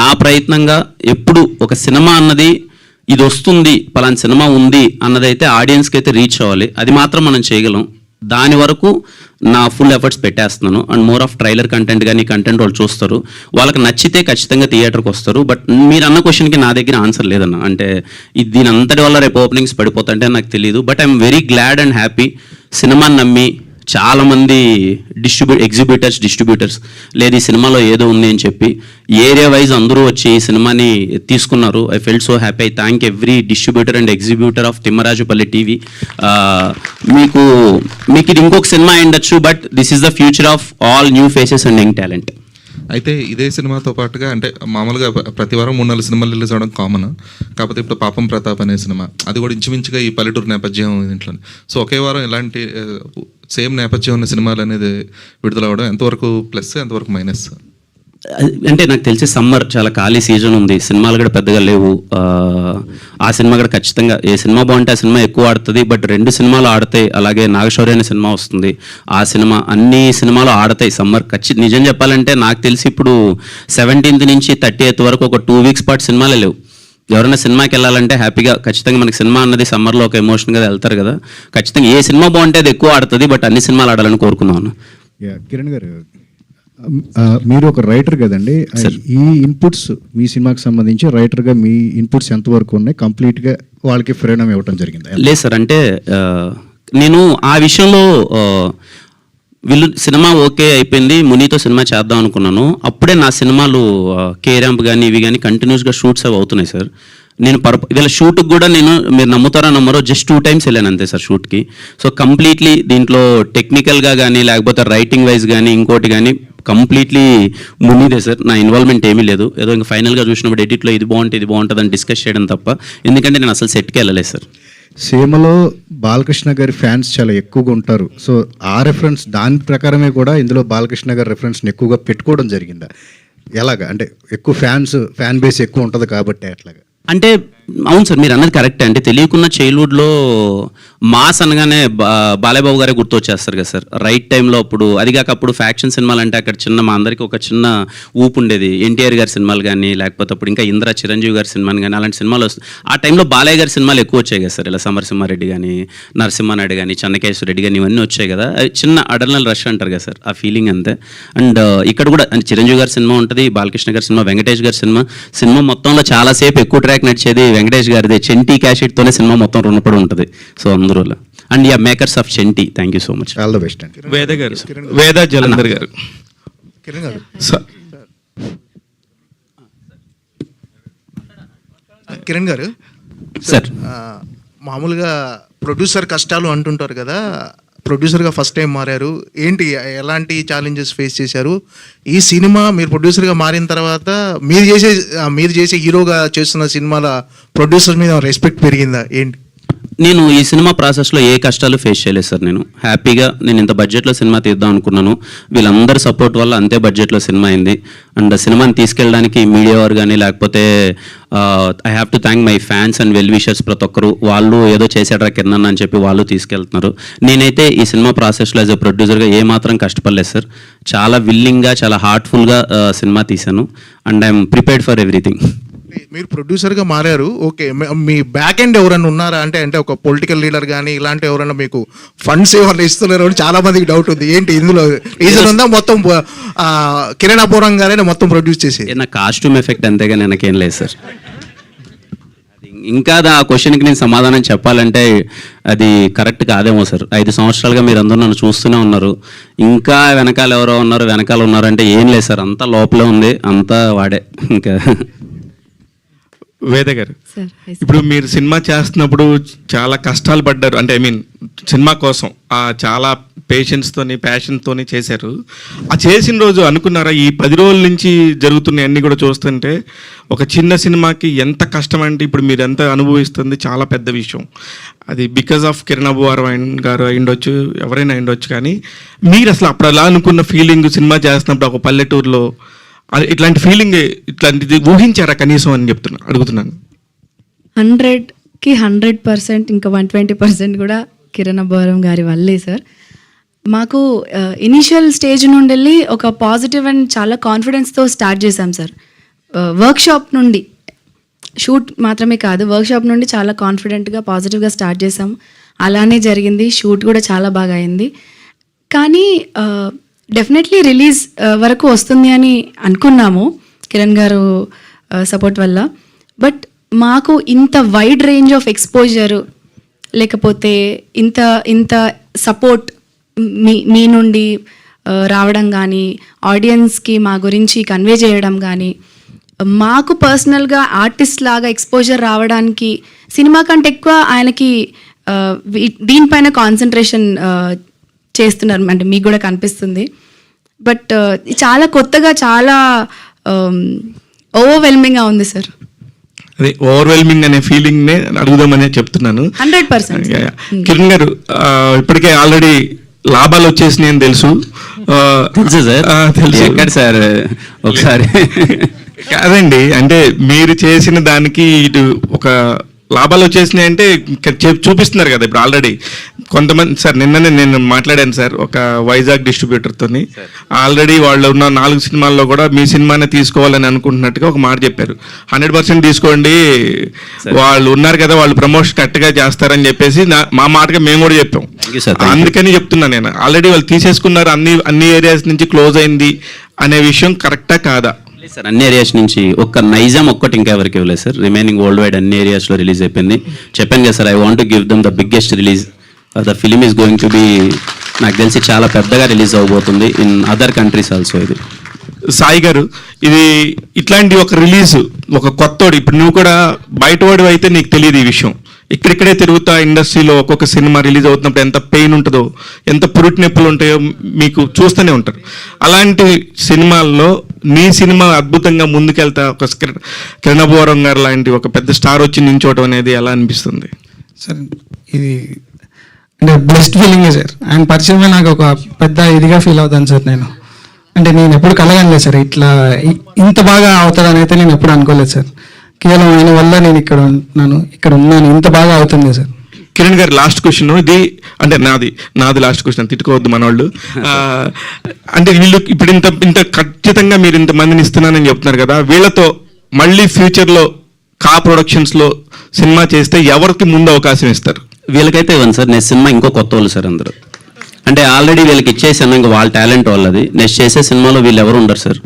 నా ప్రయత్నంగా ఎప్పుడు ఒక సినిమా అన్నది ఇది వస్తుంది, పలానా సినిమా ఉంది అన్నదైతే ఆడియన్స్కి అయితే రీచ్ అవ్వాలి, అది మాత్రం మనం చేయగలం. దాని వరకు నా ఫుల్ ఎఫర్ట్స్ పెట్టేస్తున్నాను. And more of trailer content కానీ కంటెంట్ వాళ్ళు చూస్తారు, వాళ్ళకి నచ్చితే ఖచ్చితంగా థియేటర్కి వస్తారు. బట్ మీరు అన్న క్వశ్చన్కి నా దగ్గర ఆన్సర్ లేదన్న. అంటే దీని అంతటి వల్ల రేపు ఓపెనింగ్స్ పడిపోతుంటే నాకు తెలియదు. But I'm very glad and happy, సినిమాని నమ్మి చాలామంది డిస్ట్రిబ్యూటర్స్ లేదు ఈ సినిమాలో ఏదో ఉంది అని చెప్పి ఏరియా వైజ్ అందరూ వచ్చి ఈ సినిమాని తీసుకున్నారు. I felt so happy. I thank every distributor and exhibitor of Thimmarajupalli TV. మీకు ఇది ఇంకొక సినిమా అయ్యుండొచ్చు, but this is the future of all new faces and young talent. అయితే ఇదే సినిమాతో పాటుగా అంటే మామూలుగా ప్రతి వారం 3-4 సినిమాలు రిలీజ్ అవ్వడం కామన్. కాకపోతే ఇప్పుడు పాపం ప్రతాప్ అనే సినిమా, అది కూడా ఇంచుమించుగా ఈ పల్లెటూరు నేపథ్యం ఇంట్లో. సో ఒకే వారం ఇలాంటి సేమ్ నేపథ్యం ఉన్న సినిమాలు అనేది విడుదలవ్వడం ఎంతవరకు ప్లస్, ఎంతవరకు మైనస్? అంటే నాకు తెలిసి సమ్మర్ చాలా ఖాళీ సీజన్ ఉంది, సినిమాలు కూడా పెద్దగా లేవు. ఆ సినిమా కూడా ఖచ్చితంగా ఏ సినిమా బాగుంటే ఆ సినిమా ఎక్కువ ఆడుతుంది. బట్ 2 సినిమాలు ఆడతాయి. అలాగే నాగశౌర్య అనే సినిమా వస్తుంది, ఆ సినిమా, అన్ని సినిమాలు ఆడతాయి సమ్మర్. నిజం చెప్పాలంటే నాకు తెలిసి ఇప్పుడు 17th నుంచి 30th వరకు ఒక 2 weeks పాటు సినిమాలే లేవు. ఎవరైనా సినిమాకి వెళ్ళాలంటే హ్యాపీగా ఖచ్చితంగా మనకి సినిమా అన్నది సమ్మర్లో ఒక ఎమోషన్గా వెళ్తారు కదా, ఖచ్చితంగా ఏ సినిమా బాగుంటే అది ఎక్కువ ఆడుతుంది, బట్ అన్ని సినిమాలు ఆడాలని కోరుకున్నాను. కిరణ్ గారు, మీరు ఒక రైటర్ కదండి, ఈ ఇన్పుట్స్ మీ సినిమాకి సంబంధించి రైటర్గా మీ ఇన్పుట్స్ ఎంతవరకు ఉన్నాయి, కంప్లీట్గా వాళ్ళకి ఫ్రీడమ్ ఇవ్వడం జరిగింది? లేదు సార్, అంటే నేను ఆ విషయంలో వీళ్ళు సినిమా ఓకే అయిపోయింది, మునితో సినిమా చేద్దాం అనుకున్నాను. అప్పుడే నా సినిమాలు కేరాంప్ కానీ ఇవి కానీ కంటిన్యూస్గా షూట్స్ అవి అవుతున్నాయి సార్. నేను వీళ్ళ షూట్కి కూడా నేను, మీరు నమ్ముతారా నమ్మరో, జస్ట్ 2 times వెళ్ళాను అంతే సార్ షూట్కి. సో కంప్లీట్లీ దీంట్లో టెక్నికల్గా కానీ లేకపోతే రైటింగ్ వైజ్ కానీ ఇంకోటి కానీ కంప్లీట్లీ మునిదే సార్. నా ఇన్వాల్వ్మెంట్ ఏమీ లేదు. ఏదో ఇంకా ఫైనల్గా చూసినప్పుడు ఎడిట్లో ఇది బాగుంటుంది అని డిస్కస్ చేయడం తప్ప, ఎందుకంటే నేను అసలు సెట్కి వెళ్ళలేదు సార్. సీమలో బాలకృష్ణ గారి ఫ్యాన్స్ చాలా ఎక్కువగా ఉంటారు. సో ఆ రెఫరెన్స్ దాని ప్రకారమే కూడా ఇందులో బాలకృష్ణ గారి రెఫరెన్స్ని ఎక్కువగా పెట్టుకోవడం జరిగిందా? ఎలాగా అంటే ఎక్కువ ఫ్యాన్ బేస్ ఎక్కువ ఉంటుంది కాబట్టి అట్లాగా? అంటే అవును సార్, మీరు అన్నది కరెక్టే. అంటే తెలియకున్న చైల్డ్హుడ్లో మాస్ అనగానే బాలయ్యబాబు గారే గుర్తొచ్చేస్తారు కదా సార్ రైట్ టైంలో. అప్పుడు అదిగాక అప్పుడు ఫ్యాక్షన్ సినిమాలు అంటే అక్కడ చిన్న మా అందరికీ ఒక చిన్న ఊపు ఉండేది. ఎన్టీఆర్ గారి సినిమాలు కానీ లేకపోతే అప్పుడు ఇంకా ఇంద్ర చిరంజీవి గారి సినిమాలు కానీ అలాంటి సినిమాలు వస్తాయి. ఆ టైంలో బాలయ్య గారి సినిమాలు ఎక్కువ వచ్చాయి కదా సార్, ఇలా సమరసింహారెడ్డి కానీ నరసింహానాయుడు కానీ చెన్నకేశ్వర రెడ్డి కానీ ఇవన్నీ వచ్చాయి కదా. చిన్న అడర్నల్ రష్ అంటారు కదా సార్, ఆ ఫీలింగ్ అంతే. అండ్ ఇక్కడ కూడా అంటే చిరంజీవి గారి సినిమా ఉంటుంది, బాలకృష్ణ గారి సినిమా, వెంకటేష్ గారి సినిమా మొత్తంలో చాలాసేపు ఎక్కువ ట్రాక్ నడిచేది వెంకటేష్ గారిది. చెంటి క్యాషెట్తోనే సినిమా మొత్తం రుణపడి ఉంటుంది. సో అందులో and makers of Chenti, thank you so much. All the best అండి. వేద గారు, వేద జలంధర్ గారు. కిరణ్ గారు సార్, మామూలుగా ప్రొడ్యూసర్ కష్టాలు అంటుంటారు కదా, ప్రొడ్యూసర్గా ఫస్ట్ టైం మారారు, ఏంటి ఎలాంటి ఛాలెంజెస్ ఫేస్ చేశారు? ఈ సినిమా మీరు ప్రొడ్యూసర్గా మారిన తర్వాత మీరు చేసే హీరోగా చేస్తున్న సినిమాల ప్రొడ్యూసర్ మీద రెస్పెక్ట్ పెరిగిందా ఏంటి? నేను ఈ సినిమా ప్రాసెస్లో ఏ కష్టాలు ఫేస్ చేయలేదు సార్. నేను హ్యాపీగా నేను ఇంత బడ్జెట్లో సినిమా తీద్దాం అనుకున్నాను. వీళ్ళందరి సపోర్ట్ వల్ల అంతే బడ్జెట్లో సినిమా అయింది. అండ్ సినిమాని తీసుకెళ్ళడానికి మీడియా వారు కానీ లేకపోతే I have to thank my fans and well wishers ప్రతి ఒక్కరు. వాళ్ళు ఏదో చేశాడ్రా కిరణ్ అని చెప్పి వాళ్ళు తీసుకెళ్తున్నారు. నేనైతే ఈ సినిమా ప్రాసెస్లో యాజ్ ఎ ప్రొడ్యూసర్గా ఏమాత్రం కష్టపడలేదు సార్. చాలా విల్లింగ్గా చాలా హార్ట్ఫుల్గా సినిమా తీశాను. And I'm prepared for everything. మీరు ప్రొడ్యూసర్గా మారారు, ఓకే, మీ బ్యాక్ ఎండ్ ఎవరైనా ఉన్నారా? అంటే ఒక పొలిటికల్ లీడర్ కానీ ఇలాంటి ఎవరైనా మీకు ఫండ్స్ ఏమైనా ఇస్తున్నారు అని చాలా మందికి డౌట్ ఉంది. ఏంటి ఇందులో రీజన్ ఉందా? మొత్తం కిరణ్ అపూర్వం గారే మొత్తం ప్రొడ్యూస్ చేసి నా కాస్ట్యూమ్ ఎఫెక్ట్ అంతేగా నాకేం లేదు సార్. ఇంకా ఆ క్వశ్చన్కి నేను సమాధానం చెప్పాలంటే అది కరెక్ట్ కాదేమో సార్. 5 సంవత్సరాలుగా మీరు అందరూ నన్ను చూస్తూనే ఉన్నారు. ఇంకా వెనకాల ఎవరో ఉన్నారు, వెనకాల ఉన్నారు అంటే ఏం లేదు సార్, అంతా లోపలే ఉంది, అంతా వాడే. ఇంకా వేద గారు, ఇప్పుడు మీరు సినిమా చేస్తున్నప్పుడు చాలా కష్టాలు పడ్డారు. అంటే ఐ మీన్ సినిమా కోసం చాలా పేషెన్స్తోని ప్యాషన్తోని చేశారు. ఆ చేసిన రోజు అనుకున్నారా ఈ 10 రోజుల నుంచి జరుగుతున్న అన్నీ కూడా చూస్తుంటే ఒక చిన్న సినిమాకి ఎంత కష్టం అంటే ఇప్పుడు మీరు ఎంత అనుభవిస్తుంది చాలా పెద్ద విషయం. అది బికాజ్ ఆఫ్ కిరణ్ అపూర్వం గారు అయిండొచ్చు, ఎవరైనా అయిండొచ్చు. కానీ మీరు అసలు అప్పుడు అలా అనుకున్న ఫీలింగ్ సినిమా చేస్తున్నప్పుడు ఒక పల్లెటూరులో ఇట్లాంటి ఫీలింగ్ ఇట్లాంటిది ఊహించారా కనీసం అని అడుగుతున్నాను. 100కి 100%, ఇంకా 120% కూడా కిరణ్ అబ్బవరం గారి వల్లే సార్. మాకు ఇనీషియల్ స్టేజ్ నుండి వెళ్ళి ఒక పాజిటివ్ అండ్ చాలా కాన్ఫిడెన్స్తో స్టార్ట్ చేశాం సార్. వర్క్షాప్ నుండి, షూట్ మాత్రమే కాదు, వర్క్షాప్ నుండి చాలా కాన్ఫిడెంట్గా పాజిటివ్గా స్టార్ట్ చేసాం. అలానే జరిగింది. షూట్ కూడా చాలా బాగా అయింది. కానీ డెఫినెట్లీ రిలీజ్ వరకు వస్తుంది అని అనుకున్నాము కిరణ్ గారు సపోర్ట్ వల్ల. బట్ మాకు ఇంత వైడ్ రేంజ్ ఆఫ్ ఎక్స్పోజర్ లేకపోతే ఇంత సపోర్ట్ మీ నుండి రావడం కానీ, ఆడియన్స్కి మా గురించి కన్వే చేయడం కానీ, మాకు పర్సనల్గా ఆర్టిస్ట్ లాగా ఎక్స్పోజర్ రావడానికి సినిమా కంటే ఎక్కువ ఆయనకి దీనిపైన కాన్సన్ట్రేషన్ చేస్తున్నారు అంటే మీకు కూడా కనిపిస్తుంది. బట్ చాలా కొత్తగా, చాలా ఓవర్వెల్మింగ్గా ఉంది సార్. అదే ఓవర్వెల్మింగ్ అనే ఫీలింగ్నే అడుగుదామనే చెప్తున్నాను. 100%. కిరణ్ గారు, ఇప్పటికే ఆల్రెడీ లాభాలు వచ్చేసినాయి అని తెలుసు సార్. తెలుసు సార్. ఒకసారి కాదండి, అంటే మీరు చేసిన దానికి ఇటు ఒక లాభాలు వచ్చేసినాయి అంటే చూపిస్తున్నారు కదా ఇప్పుడు ఆల్రెడీ. కొంతమంది సార్ నిన్ననే నేను మాట్లాడాను సార్ ఒక వైజాగ్ డిస్ట్రిబ్యూటర్తోని. ఆల్రెడీ వాళ్ళు ఉన్న 4 సినిమాల్లో కూడా మీ సినిమానే తీసుకోవాలని అనుకుంటున్నట్టుగా ఒక మాట చెప్పారు. 100% తీసుకోండి, వాళ్ళు ఉన్నారు కదా, వాళ్ళు ప్రమోషన్ కరెక్ట్గా చేస్తారని చెప్పేసి మా మాటగా మేము కూడా చెప్పాం. అందుకని చెప్తున్నా నేను, ఆల్రెడీ వాళ్ళు తీసేసుకున్నారు, అన్ని ఏరియాస్ నుంచి క్లోజ్ అయింది అనే విషయం కరెక్టా కాదా? సార్ అన్ని ఏరియాస్ నుంచి ఒక్క నైజాం ఒక్కటి ఇంకా ఎవరికి ఇవ్వలేదు సార్. రిమైనింగ్ వరల్డ్ వైడ్ అన్ని ఏరియాస్లో రిలీజ్ అయిపోయింది. చెప్పాను కదా sir, I want to give them the biggest release. The film is going to B, నాకు తెలిసి చాలా పెద్దగా రిలీజ్ అవబోతుంది ఇన్ అదర్ కంట్రీస్ ఆల్సో. ఇది సాయి గారు, ఇది ఇట్లాంటి ఒక రిలీజ్, ఒక కొత్తోడు, ఇప్పుడు నువ్వు కూడా బయటవాడు అయితే నీకు తెలియదు ఈ విషయం. ఇక్కడిక్కడే తిరుగుతా ఇండస్ట్రీలో ఒక్కొక్క సినిమా రిలీజ్ అవుతున్నప్పుడు ఎంత పెయిన్ ఉంటుందో, ఎంత పురుటి నొప్పులు ఉంటాయో మీకు చూస్తూనే ఉంటారు. అలాంటి సినిమాల్లో నీ సినిమా అద్భుతంగా ముందుకెళ్తా ఒక కిరణ్ అబ్బవరం గారు లాంటి ఒక పెద్ద స్టార్ వచ్చి నించోవడం అనేది ఎలా అనిపిస్తుంది? సార్ ఇది అంటే బెస్ట్ ఫీలింగే సార్. ఆయన పరిచయమే నాకు ఒక పెద్ద ఇదిగా ఫీల్ అవుతాను సార్. నేను ఎప్పుడు కలగలేదు సార్, ఇట్లా ఇంత బాగా అవుతుందని అయితే నేను ఎప్పుడు అనుకోలేదు సార్. కేవలం ఆయన వల్ల నేను ఇక్కడ ఉన్నాను, ఇంత బాగా అవుతుంది సార్. కిరణ్ గారు, లాస్ట్ క్వశ్చన్ ఇది, అంటే నాది లాస్ట్ క్వశ్చన్, తిట్టుకోవద్దు మనవాళ్ళు. అంటే వీళ్ళు ఇప్పుడు ఇంత ఖచ్చితంగా మీరు ఇంతమందిని ఇస్తున్నానని చెప్తున్నారు కదా, వీళ్ళతో మళ్ళీ ఫ్యూచర్లో ప్రొడక్షన్స్లో సినిమా చేస్తే ఎవరికి ముందు అవకాశం ఇస్తారు? వీళ్ళకైతే ఇవ్వండి సార్. నెక్స్ట్ సినిమా ఇంకో కొత్త వాళ్ళు సార్ అందరూ. అంటే ఆల్రెడీ వీళ్ళకి ఇచ్చేసాను, ఇంకా వాళ్ళ టాలెంట్ వాళ్ళది. నెక్స్ట్ చేసే సినిమాలో వీళ్ళు ఎవరు ఉండరు సార్,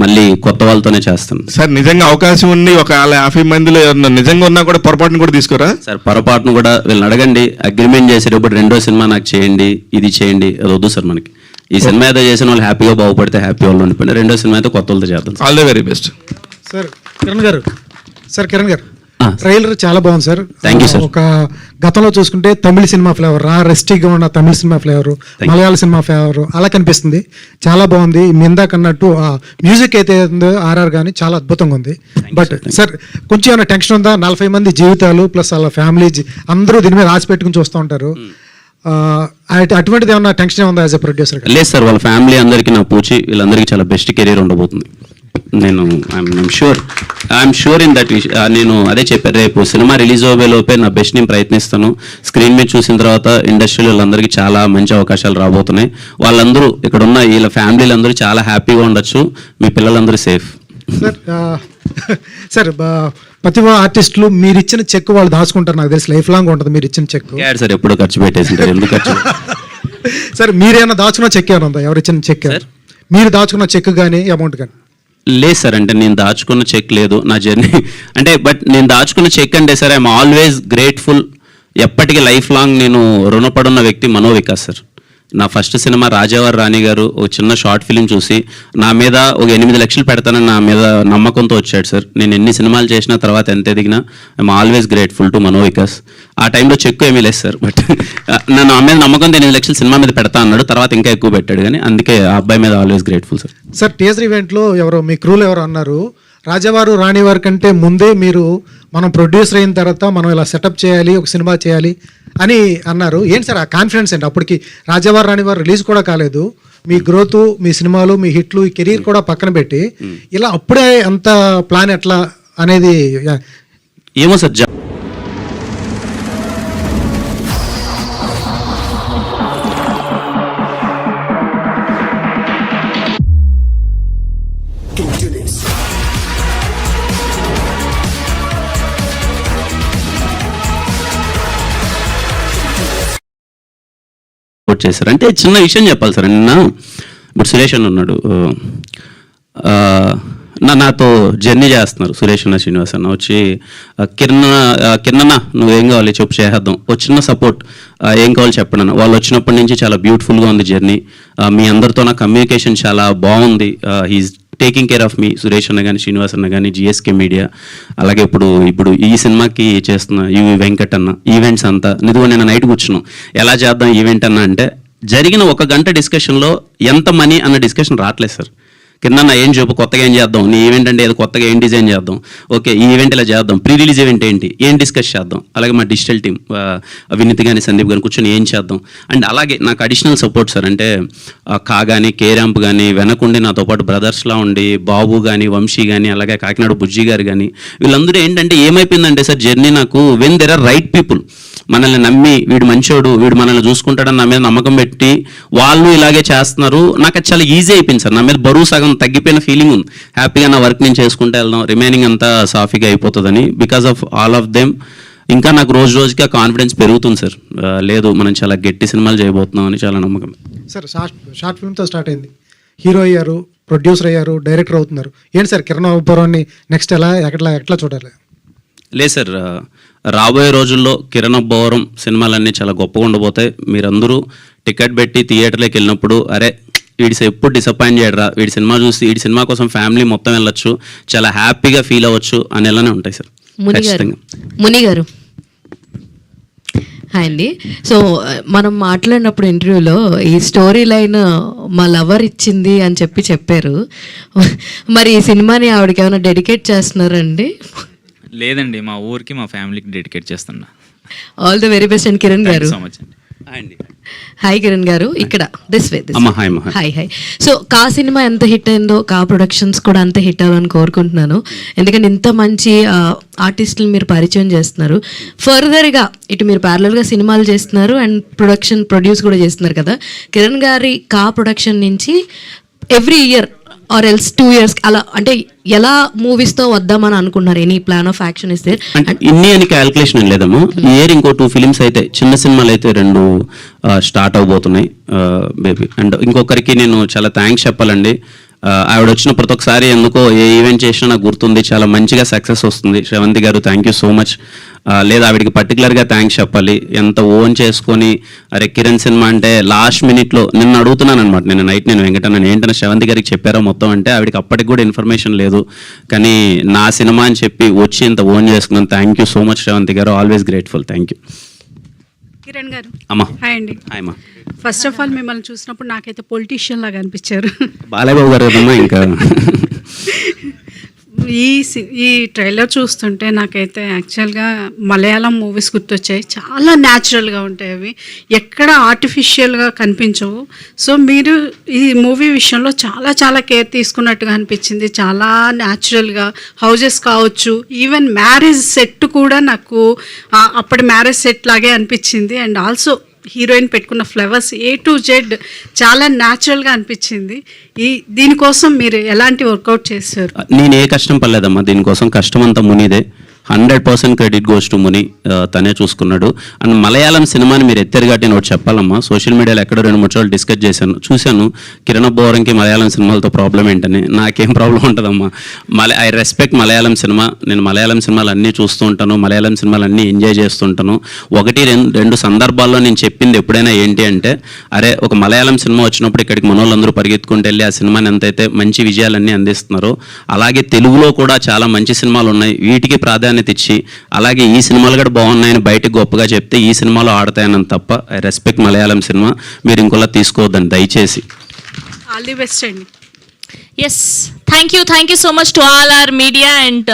మళ్ళీ కొత్త వాళ్ళతోనే చేస్తాను సార్. నిజంగా అవకాశం ఉంది, ఒక 50 మందిలో నిజంగా ఉన్నా కూడా పొరపాటును కూడా తీసుకోరా సార్? పొరపాటును కూడా వీళ్ళని అడగండి. అగ్రిమెంట్ చేసేటప్పుడు రెండో సినిమా నాకు చేయండి, ఇది చేయండి, అది వద్దు సార్ మనకి. ఈ సినిమా ఏదో చేసిన వాళ్ళు హ్యాపీగా బాగుపడితే హ్యాపీ వాళ్ళు ఉండిపోయినా, రెండో సినిమా అయితే కొత్త వాళ్ళతో చేద్దాం. All the very best sir. Kiran గారు ట్రైలర్ చాలా బాగుంది సార్. Thank you sir. ఒక గతంలో చూసుకుంటే తమిళ సినిమా ఫ్లేవర్, రెస్టిగా ఉన్న తమిళ సినిమా ఫ్లేవర్, మలయాళ సినిమా ఫ్లేవర్ అలా కనిపిస్తుంది. చాలా బాగుంది. మీ ఇందాక అన్నట్టు మ్యూజిక్ అయితే ఉందో ఆర్ఆర్ కానీ చాలా అద్భుతంగా ఉంది. బట్ సార్ కొంచెం ఏమైనా టెన్షన్ ఉందా? 40 మంది జీవితాలు ప్లస్ వాళ్ళ ఫ్యామిలీ అందరూ దీని మీద ఆశ పెట్టుకుని చూస్తూ ఉంటారు. అటువంటిది ఏమన్నా టెన్షన్ ఉందా యాజ్ ఎ ప్రొడ్యూసర్? లేదు సార్, వాళ్ళ ఫ్యామిలీ అందరికీ నా పూచి, వీళ్ళందరికీ చాలా బెస్ట్ కెరీర్ ఉండబోతుంది. నేను ఐఎమ్ షూర్ ఇన్ దట్. నేను అదే చెప్పాను, రేపు సినిమా రిలీజ్ అవ్వే లోపే నా బెస్ట్ నేను ప్రయత్నిస్తాను. స్క్రీన్ మీద చూసిన తర్వాత ఇండస్ట్రీలో వాళ్ళందరికీ చాలా మంచి అవకాశాలు రాబోతున్నాయి. వాళ్ళందరూ ఇక్కడ ఉన్న వీళ్ళ ఫ్యామిలీలు అందరూ చాలా హ్యాపీగా ఉండొచ్చు. మీ పిల్లలందరూ సేఫ్. సార్ ప్రతి ఆర్టిస్టులు మీరు ఇచ్చిన చెక్ వాళ్ళు దాచుకుంటారు, నాకు తెలిసి లైఫ్ లాంగ్ ఉంటుంది. మీరు ఇచ్చిన చెక్ సార్ ఎప్పుడు ఖర్చు పెట్టేసింటారు, ఎందుకు ఖర్చు? సార్ మీరేమైనా దాచుకున్న చెక్ ఏమైనా ఉందా? ఎవరు ఇచ్చిన చెక్, మీరు దాచుకున్న చెక్ కానీ అమౌంట్ కానీ? లేదు సార్, అంటే నేను దాచుకున్న చెక్ లేదు నా జర్నీ. అంటే బట్ నేను దాచుకున్న చెక్ అంటే సార్, ఐఎమ్ ఆల్వేస్ గ్రేట్ఫుల్. ఎప్పటికీ లైఫ్ లాంగ్ నేను రుణపడున్న వ్యక్తి మనోవికాస్ సార్. నా ఫస్ట్ సినిమా రాజావారి రాణి గారు ఒక చిన్న షార్ట్ ఫిలిం చూసి నా మీద ఒక 8 లక్షలు పెడతానని నా మీద నమ్మకంతో వచ్చాడు సార్. నేను ఎన్ని సినిమాలు చేసిన తర్వాత ఎంత ఎదిగినా I'm always grateful to Manovikas. ఆ టైంలో చెక్ ఏమీ లేదు సార్, బట్ నన్ను ఆ మీద నమ్మకంతో 8 లక్షలు సినిమా మీద పెడతా అన్నాడు. తర్వాత ఇంకా ఎక్కువ పెట్టాడు, కానీ అందుకే ఆ అబ్బాయి మీద always grateful sir. Sir teaser ఈవెంట్లో ఎవరో మీ క్రూలు ఎవరు అన్నారు, రాజావారు రాణివారి కంటే ముందే మీరు మనం ప్రొడ్యూసర్ అయిన తర్వాత మనం ఇలా సెటప్ చేయాలి, ఒక సినిమా చేయాలి అని అన్నారు. ఏంటి సార్ ఆ కాన్ఫిడెన్స్ ఏంటి? అప్పటికి రాజావారు రాణివారు రిలీజ్ కూడా కాలేదు. మీ గ్రోత్, మీ సినిమాలు, మీ హిట్లు, ఈ కెరీర్ కూడా పక్కన పెట్టి ఇలా అప్పుడే అంత ప్లాన్ ఎట్లా అనేది ఏమో సార్. చేశారు అంటే చిన్న విషయం చెప్పాలి సార్. నిన్న ఇప్పుడు సురేష్ అన్న ఉన్నాడు, నాతో జర్నీ చేస్తున్నారు. సురేష్ అన్న, శ్రీనివాస్ అన్న వచ్చి కిరణ్ నువ్వేం కావాలి చెప్పు చేసేద్దాం, ఒక చిన్న సపోర్ట్, ఏం కావాలి చెప్పండి అన్న. వాళ్ళు వచ్చినప్పటి నుంచి చాలా బ్యూటిఫుల్గా ఉంది జర్నీ. మీ అందరితో నా కమ్యూనికేషన్ చాలా బాగుంది. హీఈస్ టేకింగ్ కేర్ ఆఫ్ మీ. సురేష్ అన్న కానీ, శ్రీనివాస్ అన్న కానీ, జిఎస్కే మీడియా, అలాగే ఇప్పుడు ఈ సినిమాకి చేస్తున్న యువి వెంకట్ అన్న, ఈవెంట్స్ అంతా. నిజంగా నేను నైట్ కూర్చున్నాం ఎలా చేద్దాం ఈవెంట్ అన్న అంటే, జరిగిన 1 గంట డిస్కషన్లో ఎంత మనీ అన్న డిస్కషన్ రావట్లేదు సార్. కింద ఏం చెప్పు, కొత్తగా ఏం చేద్దాం, నీ ఈవెంట్ అంటే ఏదో కొత్తగా ఏం డిజైన్ చేద్దాం, ఓకే ఈ ఈవెంట్ ఇలా చేద్దాం, ప్రీ రిలీజ్ ఈవెంట్ ఏంటి, ఏం డిస్కస్ చేద్దాం, అలాగే మా డిజిటల్ టీం వినీత్ కానీ సందీప్ కానీ కూర్చొని ఏం చేద్దాం. అండ్ అలాగే నాకు అడిషనల్ సపోర్ట్ సార్, అంటే కా కానీ, కే ర్యాంప్ కానీ, వెనకుండి నాతో పాటు బ్రదర్స్లా ఉండి బాబు కానీ, వంశీ కానీ, అలాగే కాకినాడ బుజ్జి గారు కానీ, వీళ్ళందరూ ఏంటంటే ఏమైపోయిందంటే సార్ జర్నీ నాకు, when there are right people, మనల్ని నమ్మి వీడు మంచోడు, వీడు మనల్ని చూసుకుంటాడని నా మీద నమ్మకం పెట్టి వాళ్ళు ఇలాగే చేస్తున్నారు. నాకు అది చాలా ఈజీ అయిపోయింది సార్. నా మీద బరువు సగం తగ్గిపోయిన ఫీలింగ్ ఉంది. హ్యాపీగా నా వర్క్ నేను చేసుకుంటూ వెళ్దాం, రిమైనింగ్ అంతా సాఫీగా అయిపోతుందని. Because of all of them ఇంకా నాకు రోజు రోజుకి ఆ కాన్ఫిడెన్స్ పెరుగుతుంది సార్. లేదు మనం చాలా గట్టి సినిమాలు చేయబోతున్నాం అని చాలా నమ్మకం. సార్ షార్ట్ ఫిల్మ్తో స్టార్ట్ అయింది, హీరో అయ్యారు, ప్రొడ్యూసర్ అయ్యారు, డైరెక్టర్ అవుతున్నారు. ఏంటి సార్ కిరణ్ అబ్బవరాన్ని నెక్స్ట్ ఎట్లా చూడాలి? లేదు సార్, రాబోయే రోజుల్లో కిరణ్ అబ్బవరం సినిమాలన్నీ చాలా గొప్పగా ఉండబోతాయి. మీరందరూ టికెట్ పెట్టి థియేటర్లోకి వెళ్ళినప్పుడు అరే వీడి ఎప్పుడు డిసప్పాయింట్ చేయడరా, వీడి సినిమా చూసి వీడి సినిమా కోసం ఫ్యామిలీ మొత్తం వెళ్ళొచ్చు, చాలా హ్యాపీగా ఫీల్ అవ్వచ్చు అనేలానే ఉంటాయి సార్. ముని గారు హాయ్ అండి. సో మనం మాట్లాడినప్పుడు ఇంటర్వ్యూలో ఈ స్టోరీ లైన్ మా లవర్ ఇచ్చింది అని చెప్పారు. మరి ఈ సినిమాని ఆవిడకి ఏమైనా డెడికేట్ చేస్తున్నారండి? లేదండి, మా ఊరికి మా ఫ్యామిలీకి డెడికేట్ చేస్తున్నా. All the very best and Kiran గారు. సో మచ్ అండి. హాయ్ కిరణ్ గారు, ఇక్కడ this way. Hi hi. So కా సినిమా ఎంత హిట్ అయిందో కా ప్రొడక్షన్స్ కూడా అంత హిట్ అవ్వాలని కోరుకుంటున్నాను. ఎందుకంటే ఇంత మంచి ఆర్టిస్టులు మీరు పరిచయం చేస్తున్నారు. ఫర్దర్గా ఇటు మీరు ప్యారలల్గా సినిమాలు చేస్తున్నారు అండ్ ప్రొడ్యూస్ కూడా చేస్తున్నారు కదా. కిరణ్ గారి కా ప్రొడక్షన్ నుంచి every year or else 2 years అలా అంటే ఎలా మూవీస్తో వద్దామని అనుకున్నారు? ఎనీ ప్లాన్ ఆఫ్ యాక్షన్ ఇస్తే? ఇన్ని అని క్యాల్కులేషన్ లేదమ్మా. ఈ ఇయర్ ఇంకో 2 ఫిలిమ్స్ అయితే, చిన్న సినిమాలు అయితే 2 స్టార్ట్ అవబోతున్నాయి బేబీ. అండ్ ఇంకొకరికి నేను చాలా థ్యాంక్స్ చెప్పాలండి. ఆవిడ వచ్చిన ప్రతి ఒక్కసారి ఎందుకో ఏ ఈవెంట్ చేసినా నాకు గుర్తుంది, చాలా మంచిగా సక్సెస్ వస్తుంది. శ్రవంతి గారు థ్యాంక్ యూ సో మచ్. లేదా ఆవిడకి పర్టికులర్గా థ్యాంక్స్ చెప్పాలి. ఎంత ఓన్ చేసుకొని అరే కిరణ్ సినిమా అంటే లాస్ట్ మినిట్లో నిన్న అడుగుతున్నాను అనమాట. నేను నైట్ నేను వెంకటన్న ఏంటన్నా శ్రవంతి గారికి చెప్పారో మొత్తం అంటే ఆవిడకి అప్పటికి కూడా ఇన్ఫర్మేషన్ లేదు, కానీ నా సినిమా అని చెప్పి వచ్చి ఇంత ఓన్ చేసుకున్నాను. Thank you so much Sravanthi garu, always grateful. Thank you. Kiran garu అమ్మా. హాయ్ అండి. హాయ్ అమ్మా. ఫస్ట్ ఆఫ్ ఆల్ మిమ్మల్ని చూసినప్పుడు నాకైతే పొలిటీషియన్ లాగా అనిపించారు. బాలయ్యబాబు గారు కదమ్మా. ఇంకా ఈ ట్రైలర్ చూస్తుంటే నాకైతే యాక్చువల్గా మలయాళం మూవీస్ గుర్తొచ్చాయి. చాలా న్యాచురల్గా ఉంటాయి అవి, ఎక్కడ ఆర్టిఫిషియల్గా కనిపించవు. సో మీరు ఈ మూవీ విషయంలో చాలా చాలా కేర్ తీసుకున్నట్టుగా అనిపించింది. చాలా న్యాచురల్గా హౌజెస్ కావచ్చు, ఈవెన్ మ్యారేజ్ సెట్ కూడా నాకు అప్పటి మ్యారేజ్ సెట్ లాగే అనిపించింది. అండ్ ఆల్సో హీరోయిన్ పెట్టుకున్న ఫ్లవర్స్ A to Z చాలా న్యాచురల్గా అనిపించింది. దీనికోసం మీరు ఎలాంటి వర్కౌట్ చేశారు? నేను ఏ కష్టం పడలేదమ్మా. దీనికోసం కష్టం అంతా మునిదే. 100% క్రెడిట్ గోస్ టు ముని. తనే చూసుకున్నాడు. అండ్ మలయాళం సినిమాని మీరు ఎత్తారు కాబట్టి నేను ఒకటి చెప్పాలమ్మా. సోషల్ మీడియాలో ఎక్కడో 2-3 సార్లు డిస్కస్ చూశాను కిరణ్ అబ్బవరంకి మలయాళం సినిమాలతో ప్రాబ్లం ఏంటని. నాకేం ప్రాబ్లం ఉంటుందమ్మా. I respect Malayalam cinema. నేను మలయాళం సినిమాలు అన్నీ చూస్తూ ఉంటాను, మలయాళం సినిమాలు అన్నీ ఎంజాయ్ చేస్తుంటాను. 1-2 సందర్భాల్లో నేను చెప్పింది ఎప్పుడైనా ఏంటి అంటే అరే ఒక మలయాళం సినిమా వచ్చినప్పుడు ఇక్కడికి మనోళ్ళందరూ పరిగెత్తుకుంటూ వెళ్ళి ఆ సినిమాని ఎంతైతే మంచి విజయాలన్నీ అందిస్తున్నారో అలాగే తెలుగులో కూడా చాలా మంచి సినిమాలు ఉన్నాయి, వీటికి ప్రాధాన్యత ఇచ్చి అలాగే ఈ సినిమాలు కూడా బాగున్నాయని బయటకు గొప్పగా చెప్తే ఈ సినిమాలో ఆడతాయని తప్ప ఐ రెస్పెక్ట్ మలయాళం సినిమా. మీరు ఇంకోలా తీసుకోవద్దని దయచేసి. ఆల్ ది బెస్ట్ అండి. Yes, thank you so much to all our media and